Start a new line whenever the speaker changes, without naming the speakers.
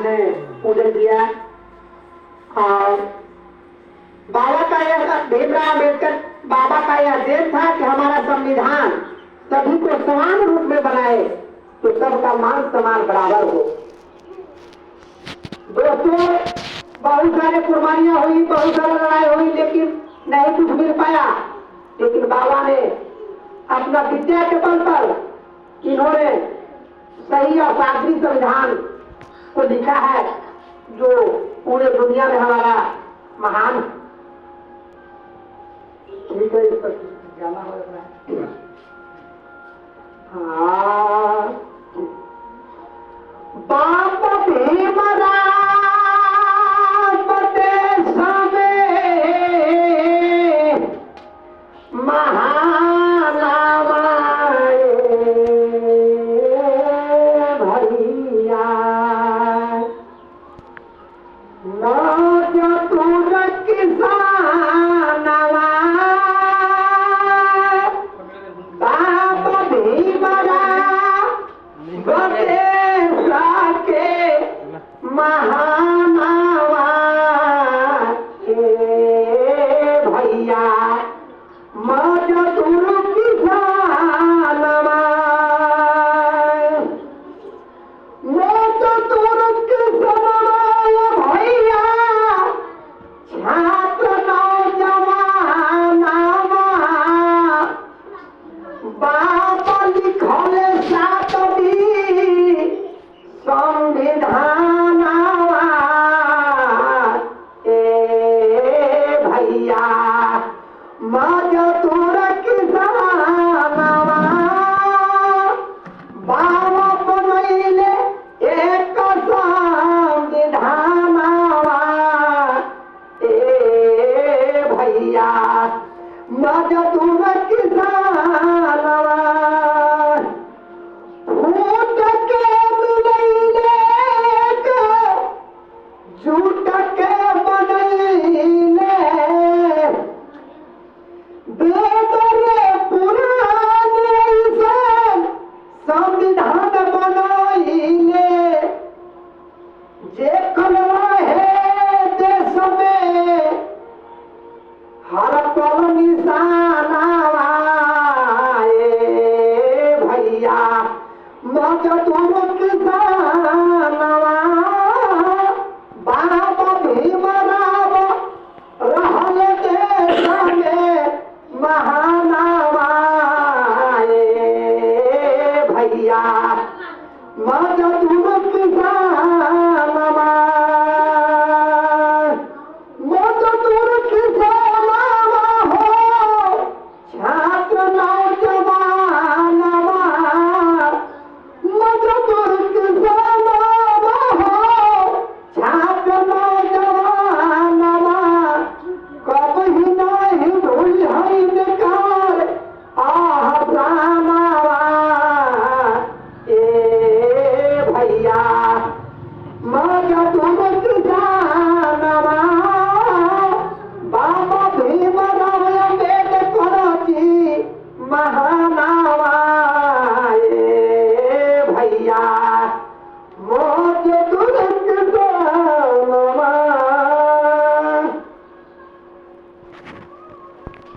ने पूजन किया। और बाबा का यह भीमराव अम्बेडकर बाबा का यह देश था कि हमारा संविधान सभी को समान रूप में बनाए तो सबका मान समान बराबर हो। दोस्तों, बहुत सारे कुर्बानियां हुई, बहुत सारी लड़ाई हुई, लेकिन नहीं कुछ मिल पाया। लेकिन बाबा ने अपना विद्या के बल पर इन्होंने सही और शास्त्रीय संविधान को लिखा है जो पूरे दुनिया में हमारा महान। ठीक है, इस पर जाना हो रहा है। हाँ, बाप भीमराव देश में महान आए भैया, मौज तुर किसानवा, बाप भीमराव देश के महानवा भैया, मौज तुर किसानवा, मौज तुर किसानवा भैया, छात्र नौजवानवा, बाप लिखल सातवी संविधानवा भैया, मौज तुर किसानवा, बाबा बनैले एक संविधानवा भैया, मौज तुर किसानवा, फूट के मिलैले झूठ के बनैले, बेदरे पुराने संविधान बनैले, जे कल रहे देश में हर पल निशानवा भैया, मौज तुर किसानवा, बाबा भीमराव रहल देश में महानवा भैया, मौज तुर किसानवा, मौज तुर किसानवा हो, छात्र नौजवानवा, मौज तुर किसानवा हो, छात्र नौजवानवा, कभी नहीं भूल है बेकार आहसानवा भैया, मौज तुर किसानवा, बाबा भीमराव अम्बेडकर जी महा